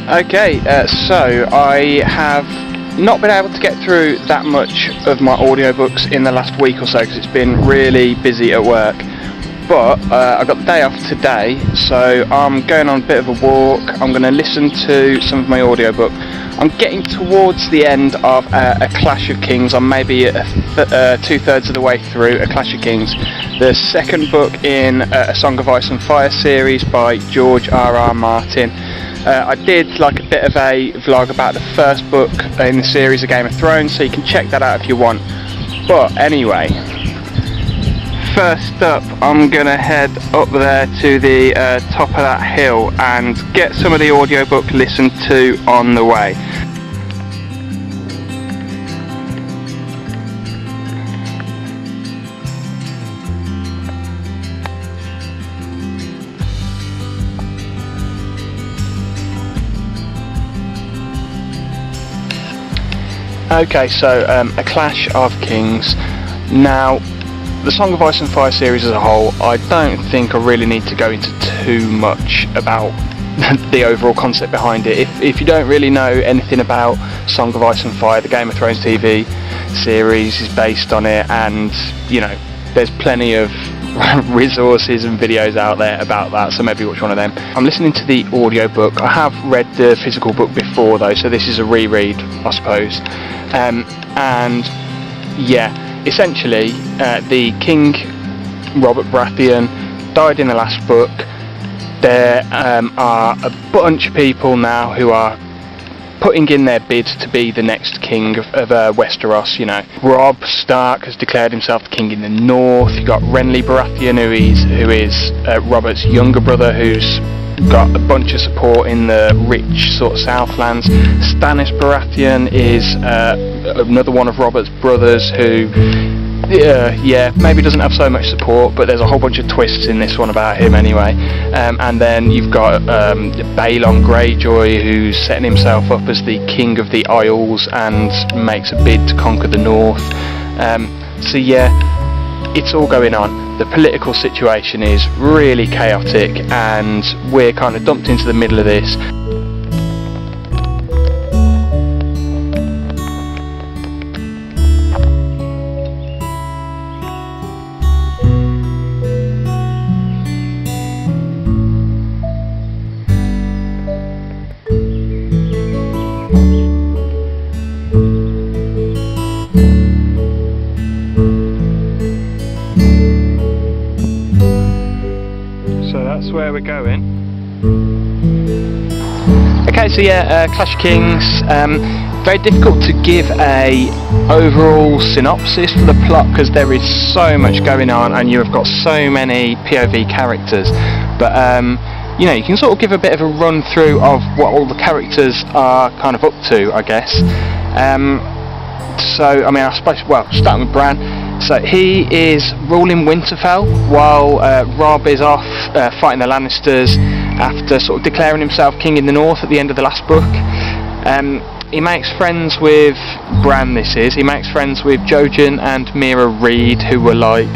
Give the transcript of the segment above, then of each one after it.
Okay, so I have not been able to get through that much of my audiobooks in the last week or so because it's been really busy at work. But I got the day off today, so I'm going on a bit of a walk. I'm going to listen to some of my audiobook. I'm getting towards the end of A Clash of Kings. I'm maybe 2/3 of the way through A Clash of Kings, the second book in A Song of Ice and Fire series by George R.R. Martin. I did like a bit of a vlog about the first book in the series of Game of Thrones, so you can check that out if you want. But anyway, first up, I'm gonna head up there to the top of that hill and get some of the audiobook listened to on the way. Okay, so A Clash of Kings. Now, the Song of Ice and Fire series as a whole, I don't think I really need to go into too much about the overall concept behind it. If you don't really know anything about Song of Ice and Fire, the Game of Thrones TV series is based on it, and you know, there's plenty of resources and videos out there about that, so maybe watch one of them. I'm listening to the audiobook. I have read the physical book before though, so this is a reread, I suppose. And yeah, essentially the King Robert Baratheon died in the last book. There are a bunch of people now who are putting in their bid to be the next king of Westeros. You know, Robb Stark has declared himself the king in the north. You've got Renly Baratheon, who is Robert's younger brother, who's got a bunch of support in the rich sort of Southlands. Stannis Baratheon is another one of Robert's brothers who maybe doesn't have so much support, but there's a whole bunch of twists in this one about him anyway. And then you've got Balon Greyjoy, who's setting himself up as the king of the Isles and makes a bid to conquer the north. So yeah, it's all going on. The political situation is really chaotic, and we're kind of dumped into the middle of this. That's where we're going. Okay, so yeah, Clash of Kings. Very difficult to give a overall synopsis for the plot because there is so much going on and you have got so many POV characters. But you know, you can sort of give a bit of a run through of what all the characters are kind of up to, I guess. So I mean, I suppose, well, starting with Bran. So he is ruling Winterfell while Robb is off fighting the Lannisters after sort of declaring himself king in the north at the end of the last book. He makes friends with Bran, he makes friends with Jojen and Mira Reed, who were like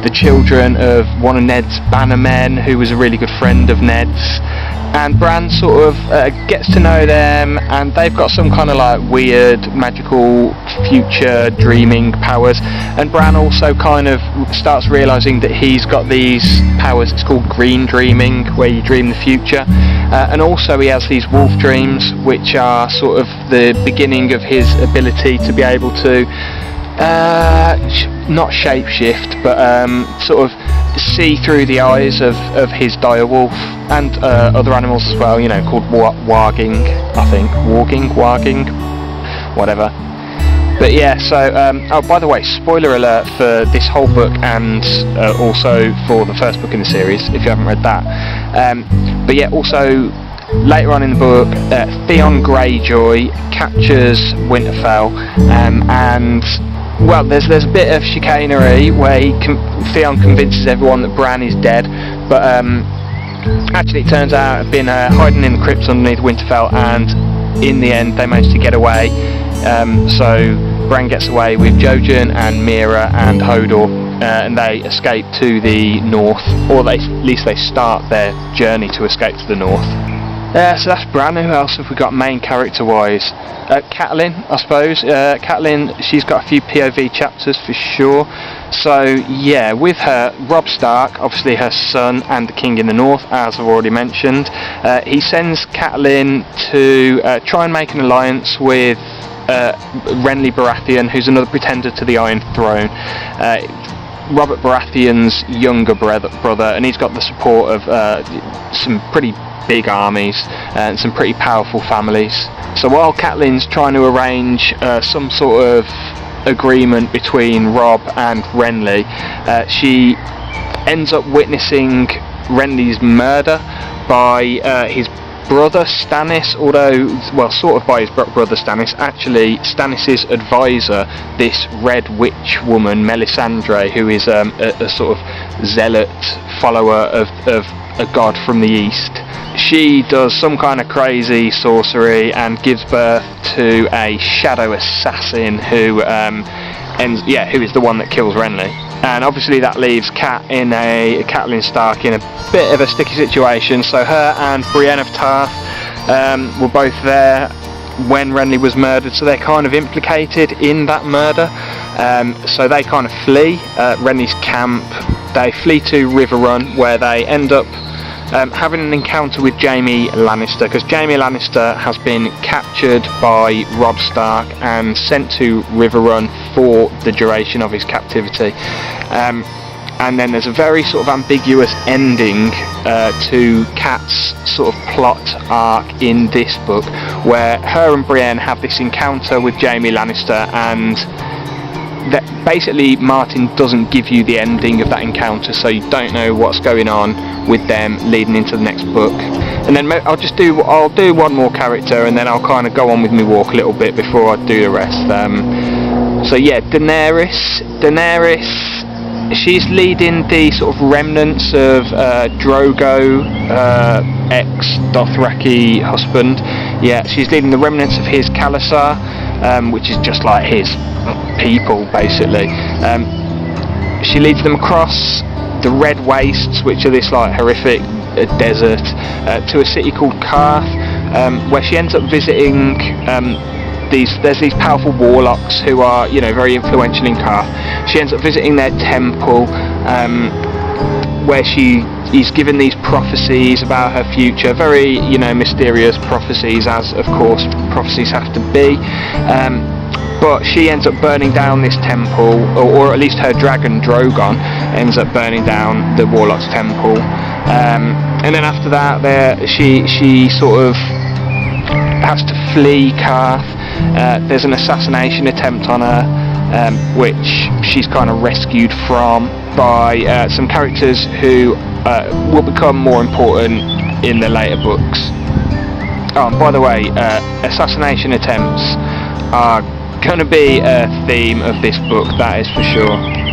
the children of one of Ned's bannermen, who was a really good friend of Ned's. And Bran sort of gets to know them, and they've got some kind of like weird magical future dreaming powers, and Bran also kind of starts realising that he's got these powers. It's called green dreaming, where you dream the future, and also he has these wolf dreams, which are sort of the beginning of his ability to be able to not shapeshift, but sort of see through the eyes of his direwolf and other animals as well, you know, called warging, I think. Warging, whatever. But yeah, so, oh, by the way, spoiler alert for this whole book and also for the first book in the series, if you haven't read that. But yeah, also, later on in the book, Theon Greyjoy captures Winterfell, and well, there's a bit of chicanery where Theon convinces everyone that Bran is dead, but actually it turns out been hiding in the crypts underneath Winterfell, and in the end they manage to get away. So Bran gets away with Jojen and Mira and Hodor, and they escape to the north, or at least they start their journey to escape to the north. So that's Bran. Who else have we got main character wise? Catelyn, I suppose. Catelyn, she's got a few POV chapters for sure. So yeah, with her, Robb Stark, obviously her son and the King in the North, as I've already mentioned, he sends Catelyn to try and make an alliance with Renly Baratheon, who's another pretender to the Iron Throne. Robert Baratheon's younger brother, and he's got the support of some pretty big armies and some pretty powerful families. So while Catelyn's trying to arrange some sort of agreement between Robb and Renly, she ends up witnessing Renly's murder by his brother Stannis, although, well, sort of by his brother Stannis, actually Stannis' advisor, this Red Witch woman, Melisandre, who is a sort of zealot follower of a god from the east. She does some kind of crazy sorcery and gives birth to a shadow assassin who is the one that kills Renly. And obviously that leaves Catelyn Stark in a bit of a sticky situation. So her and Brienne of Tarth were both there when Renly was murdered, so they're kind of implicated in that murder. So they kind of flee Renly's camp. They flee to River Run, where they end up having an encounter with Jaime Lannister, because Jaime Lannister has been captured by Robb Stark and sent to River Run for the duration of his captivity. And then there's a very sort of ambiguous ending to Kat's sort of plot arc in this book, where her and Brienne have this encounter with Jaime Lannister, and that basically Martin doesn't give you the ending of that encounter, so you don't know what's going on with them leading into the next book. And then I'll do one more character, and then I'll kind of go on with my walk a little bit before I do the rest. So yeah, Daenerys, she's leading the sort of remnants of Drogo, ex-Dothraki husband. Yeah, she's leading the remnants of his Khalasar, which is just like his people, basically. She leads them across the Red Wastes, which are this like horrific desert, to a city called Karth, where she ends up visiting there's these powerful warlocks who are, very influential in Karth. She ends up visiting their temple, where she's given these prophecies about her future, very, mysterious prophecies, as of course prophecies have to be. But she ends up burning down this temple, or at least her dragon Drogon ends up burning down the warlock's temple. And then after that, she sort of has to flee Karth. There's an assassination attempt on her, which she's kind of rescued from by some characters who will become more important in the later books. Oh, and by the way, assassination attempts are going to be a theme of this book, that is for sure.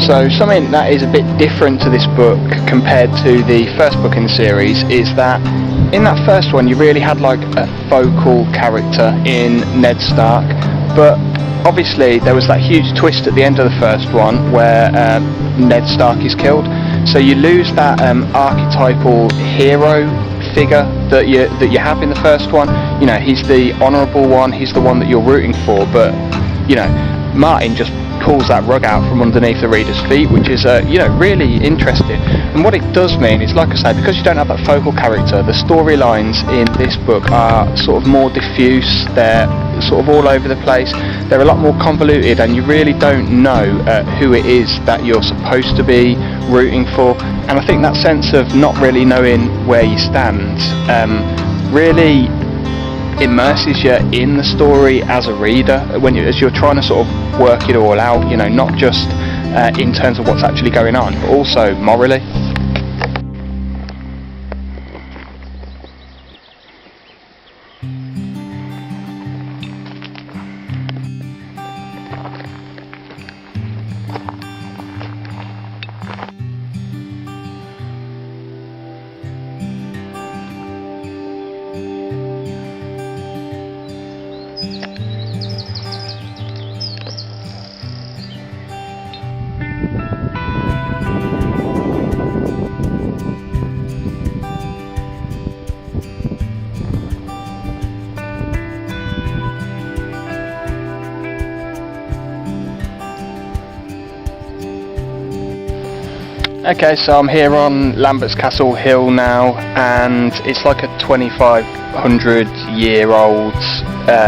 So something that is a bit different to this book compared to the first book in the series is that in that first one you really had like a focal character in Ned Stark, but obviously there was that huge twist at the end of the first one where Ned Stark is killed, so you lose that archetypal hero figure that you have in the first one. He's the honourable one, he's the one that you're rooting for, but Martin just pulls that rug out from underneath the reader's feet, which is really interesting. And what it does mean is, like I say, because you don't have that focal character, the storylines in this book are sort of more diffuse, they're sort of all over the place, they're a lot more convoluted, and you really don't know who it is that you're supposed to be rooting for. And I think that sense of not really knowing where you stand really immerses you in the story as a reader as you're trying to sort of work it all out, not just in terms of what's actually going on, but also morally. Okay, so I'm here on Lambert's Castle Hill now, and it's like a 2,500-year-old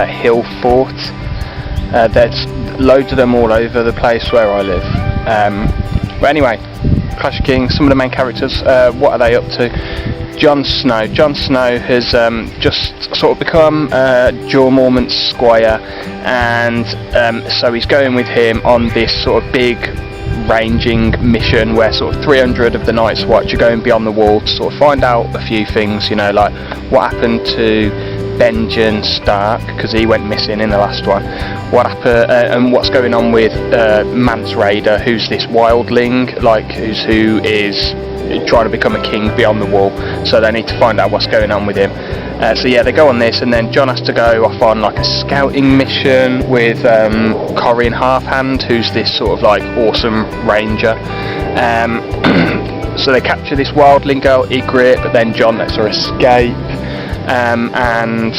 hill fort. There's loads of them all over the place where I live. But anyway, Clash of Kings, some of the main characters, what are they up to? Jon Snow. Jon Snow has just sort of become Jorah Mormont's squire, and so he's going with him on this sort of big ranging mission where sort of 300 of the Night's Watch are going beyond the wall to sort of find out a few things, you know, like what happened to Benjen Stark, because he went missing in the last one, what happened, and what's going on with Mance Rayder, who's this wildling, like who is trying to become a king beyond the wall, so they need to find out what's going on with him. So yeah, they go on this, and then Jon has to go off on like a scouting mission with Corryn Halfhand, who's this sort of like awesome ranger. So they capture this wildling girl, Ygritte, but then Jon lets her escape. And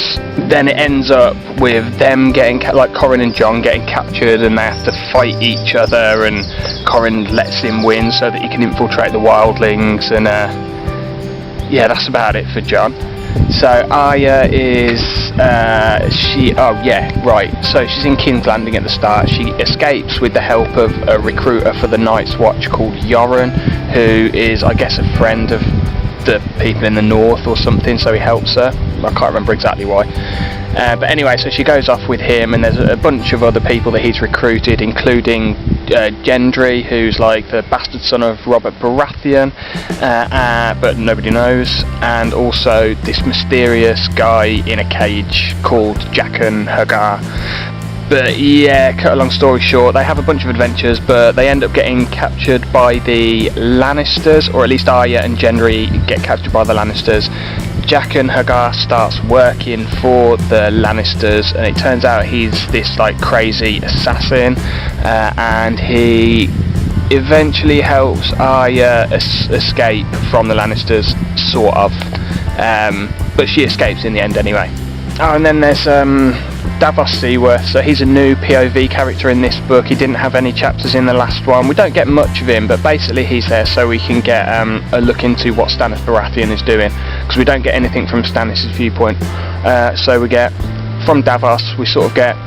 then it ends up with them getting like Corryn and Jon getting captured, and they have to fight each other, and Corryn lets him win so that he can infiltrate the wildlings, and yeah, that's about it for Jon. So Arya is so she's in King's Landing at the start. She escapes with the help of a recruiter for the Night's Watch called Yoren, who is, I guess, a friend of the people in the north or something, so he helps her. I can't remember exactly why. But anyway, so she goes off with him, and there's a bunch of other people that he's recruited, including Gendry, who's like the bastard son of Robert Baratheon, but nobody knows, and also this mysterious guy in a cage called Jaqen H'ghar. But yeah, cut a long story short, they have a bunch of adventures, but they end up getting captured by the Lannisters, or at least Arya and Gendry get captured by the Lannisters. Jaqen H'ghar starts working for the Lannisters, and it turns out he's this like crazy assassin, and he eventually helps Arya escape from the Lannisters, sort of, but she escapes in the end anyway. Oh, and then there's Davos Seaworth, so he's a new POV character in this book. He didn't have any chapters in the last one. We don't get much of him, but basically he's there so we can get a look into what Stannis Baratheon is doing, because we don't get anything from Stannis' viewpoint. So we get, from Davos, we sort of get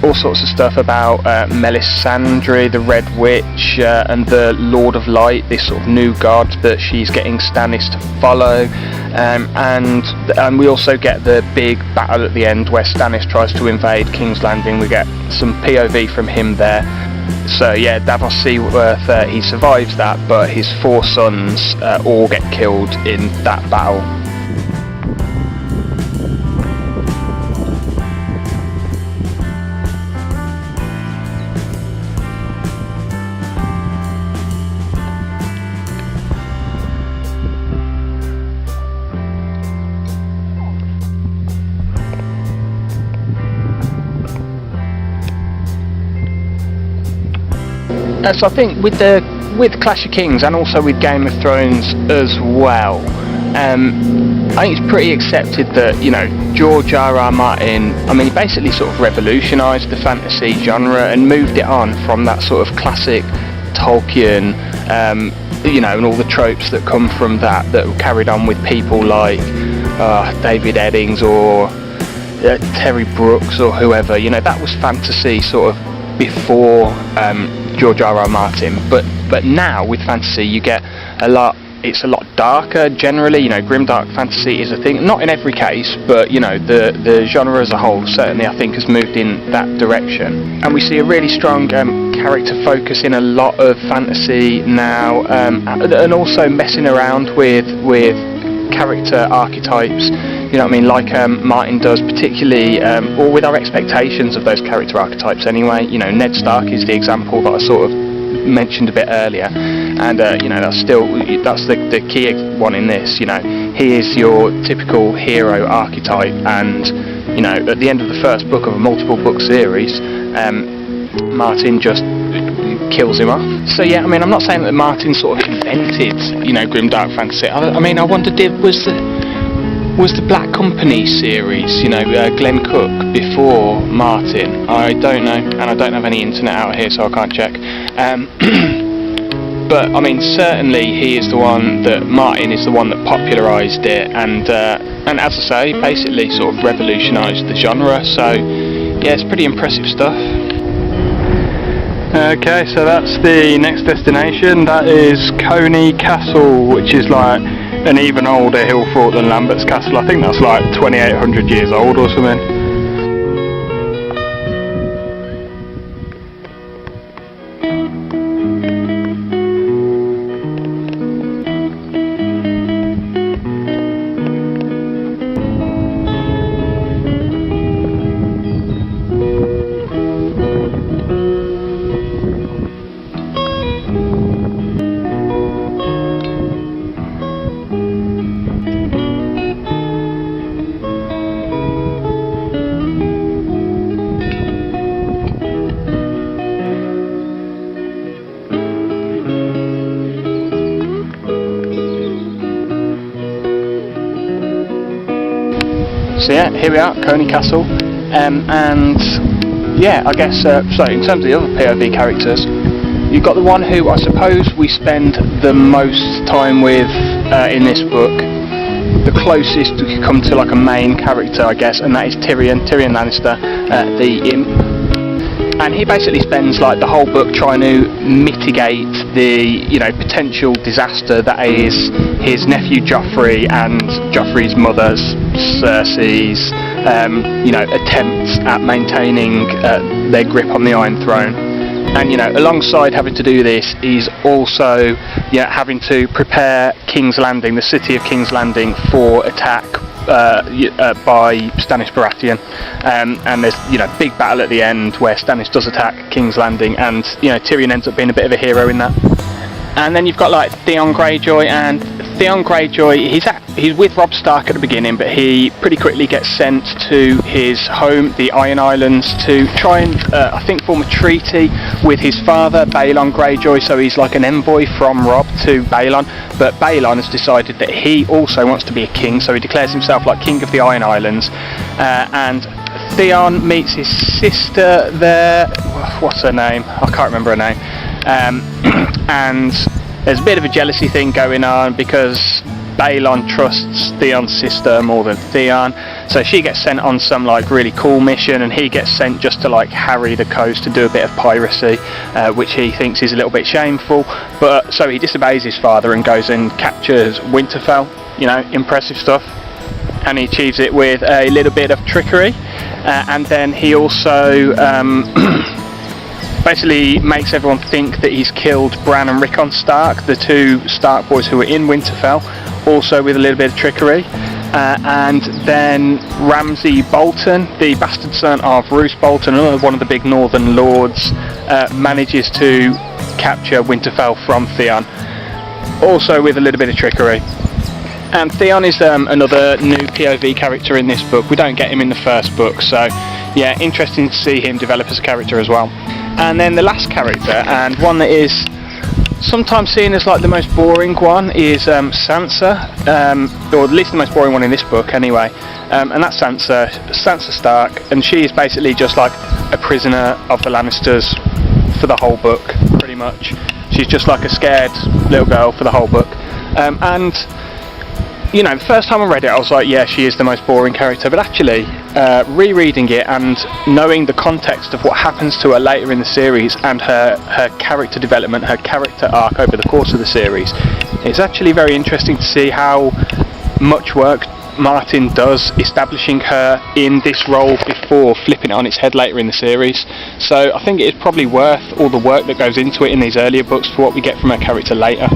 all sorts of stuff about Melisandre, the Red Witch, and the Lord of Light, this sort of new god that she's getting Stannis to follow. And we also get the big battle at the end where Stannis tries to invade King's Landing. We get some POV from him there. So yeah, Davos Seaworth, he survives that, but his 4 sons all get killed in that battle. So I think with Clash of Kings and also with Game of Thrones as well, I think it's pretty accepted that, you know, George R.R. Martin, I mean, he basically sort of revolutionised the fantasy genre and moved it on from that sort of classic Tolkien, you know, and all the tropes that come from that were carried on with people like David Eddings or Terry Brooks or whoever. You know, that was fantasy sort of before George R.R. Martin, but now with fantasy you get it's a lot darker generally. You know, grimdark fantasy is a thing, not in every case, but you know, the genre as a whole certainly I think has moved in that direction, and we see a really strong character focus in a lot of fantasy now, and also messing around with character archetypes, you know what I mean, like Martin does, particularly, or with our expectations of those character archetypes anyway. You know, Ned Stark is the example that I sort of mentioned a bit earlier, and you know, that's the key one in this. You know, he is your typical hero archetype, and you know, at the end of the first book of a multiple book series, Martin just kills him off. So yeah, I mean, I'm not saying that Martin sort of invented, you know, grimdark fantasy. I mean, I wondered, was the Black Company series, you know, Glenn Cook before Martin? I don't know, and I don't have any internet out here, so I can't check. But I mean, certainly he is the one Martin is the one that popularised it, and as I say, basically sort of revolutionised the genre. So yeah, it's pretty impressive stuff. Okay, so that's the next destination. That is Coney Castle, which is like an even older hill fort than Lambert's Castle. I think that's like 2,800 years old or something. So yeah, here we are, Coney Castle, and yeah, I guess, so in terms of the other POV characters, you've got the one who I suppose we spend the most time with in this book, the closest we could come to like a main character, I guess, and that is Tyrion Lannister, the imp. And he basically spends like the whole book trying to mitigate the, potential disaster that is his nephew Joffrey and Joffrey's mother's Cersei's, attempts at maintaining their grip on the Iron Throne. And alongside having to do this, he's also having to prepare King's Landing, the city of King's Landing, for attack by Stannis Baratheon, and there's big battle at the end where Stannis does attack King's Landing, and Tyrion ends up being a bit of a hero in that. And then you've got like Theon Greyjoy, and Theon Greyjoy, he's with Robb Stark at the beginning, but he pretty quickly gets sent to his home, the Iron Islands, to try and I think form a treaty with his father, Balon Greyjoy. So he's like an envoy from Robb to Balon, but Balon has decided that he also wants to be a king, so he declares himself like king of the Iron Islands. And Theon meets his sister there. What's her name? I can't remember her name. And there's a bit of a jealousy thing going on because Balon trusts Theon's sister more than Theon, so she gets sent on some like really cool mission, and he gets sent just to like harry the coast to do a bit of piracy, which he thinks is a little bit shameful. But so he disobeys his father and goes and captures Winterfell. Impressive stuff. And he achieves it with a little bit of trickery, and then he also basically makes everyone think that he's killed Bran and Rickon Stark, the two Stark boys who were in Winterfell, also with a little bit of trickery. And then Ramsay Bolton, the bastard son of Roose Bolton, one of the big northern lords, manages to capture Winterfell from Theon, also with a little bit of trickery. And Theon is another new POV character in this book. We don't get him in the first book, so yeah, interesting to see him develop as a character as well. And then the last character, and one that is sometimes seen as like the most boring one, is Sansa, or at least the most boring one in this book anyway. And that's Sansa Stark, and she is basically just like a prisoner of the Lannisters for the whole book, pretty much. She's just like a scared little girl for the whole book. And the first time I read it, I was like, yeah, she is the most boring character. But actually, rereading it and knowing the context of what happens to her later in the series and her character development, her character arc over the course of the series, it's actually very interesting to see how much work Martin does establishing her in this role before flipping it on its head later in the series. So I think it is probably worth all the work that goes into it in these earlier books for what we get from her character later.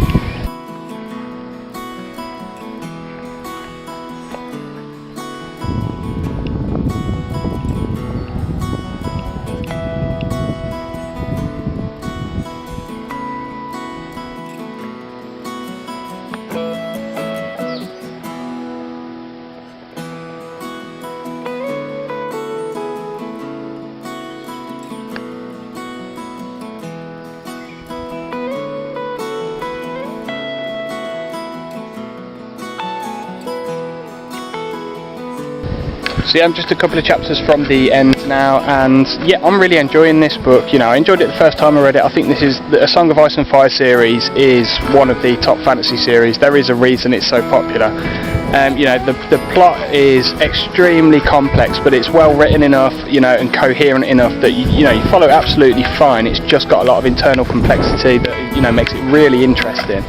So yeah, just a couple of chapters from the end now, and yeah, I'm really enjoying this book. You know, I enjoyed it the first time I read it. I think this is A Song of Ice and Fire series is one of the top fantasy series. There is a reason it's so popular. You know, the plot is extremely complex, but it's well written enough, you know, and coherent enough that you know, you follow it absolutely fine. It's just got a lot of internal complexity that, you know, makes it really interesting.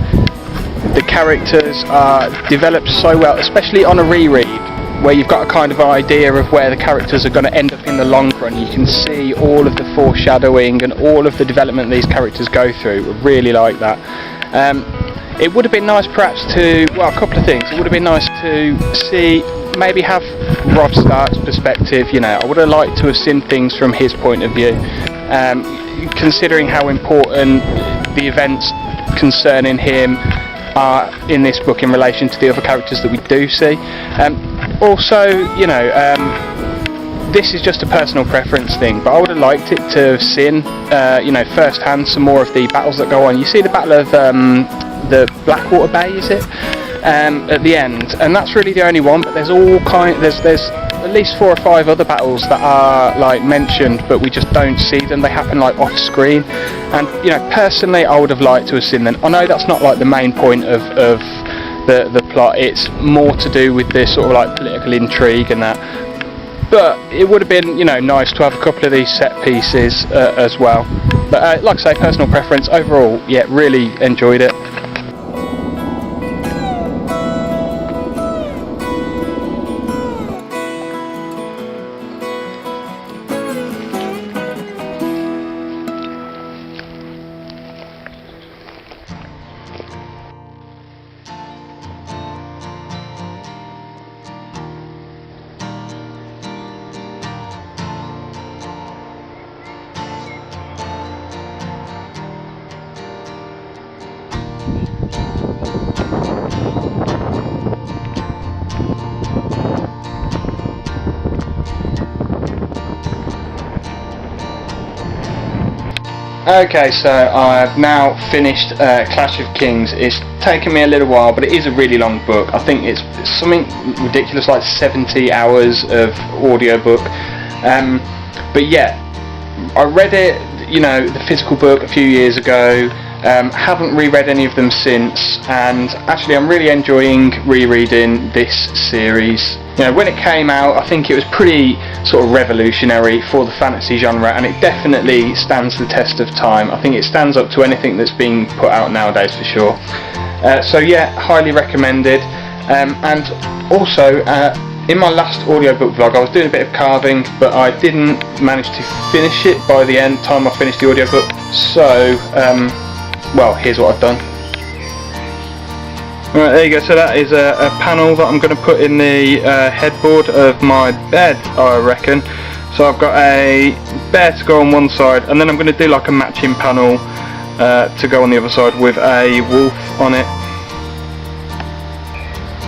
The characters are developed so well, especially on a reread, where you've got a kind of idea of where the characters are going to end up in the long run. You can see all of the foreshadowing and all of the development these characters go through. I really like that. It would have been nice perhaps to, well, a couple of things. It would have been nice to see, maybe have Robb Stark's perspective. You know, I would have liked to have seen things from his point of view, considering how important the events concerning him are in this book in relation to the other characters that we do see. Also, you know, this is just a personal preference thing, but I would have liked it to have seen, you know, firsthand some more of the battles that go on. You see the Battle of the Blackwater Bay, is it, at the end, and that's really the only one. But there's there's at least 4 or 5 other battles that are like mentioned, but we just don't see them. They happen like off screen, and you know, personally, I would have liked to have seen them. I know that's not like the main point of the plot. It's more to do with this sort of like political intrigue and that. But it would have been, you know, nice to have a couple of these set pieces as well. But like I say, personal preference. Overall, yeah, really enjoyed it. Okay, so I've now finished Clash of Kings. It's taken me a little while, but it is a really long book. I think it's something ridiculous like 70 hours of audiobook. But yeah, I read it, you know, the physical book a few years ago. Haven't reread any of them since, and actually I'm really enjoying rereading this series. You know, when it came out, I think it was pretty sort of revolutionary for the fantasy genre, and it definitely stands the test of time. I think it stands up to anything that's being put out nowadays for sure. So yeah, highly recommended. And also, in my last audiobook vlog, I was doing a bit of carving, but I didn't manage to finish it by the time I finished the audiobook. So, well, here's what I've done. Right, there you go. So that is a panel that I'm going to put in the headboard of my bed, I reckon. So I've got a bear to go on one side, and then I'm going to do like a matching panel to go on the other side with a wolf on it.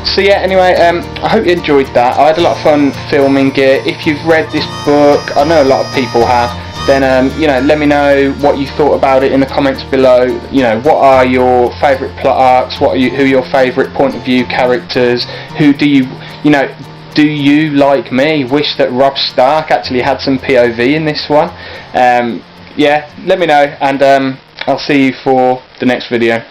So yeah, anyway, I hope you enjoyed that. I had a lot of fun filming it. If you've read this book, I know a lot of people have, then you know, let me know what you thought about it in the comments below. You know, what are your favourite plot arcs? Who are your favourite point of view characters? Who do you know, do you, like me, wish that Robb Stark actually had some POV in this one? Yeah, let me know, and I'll see you for the next video.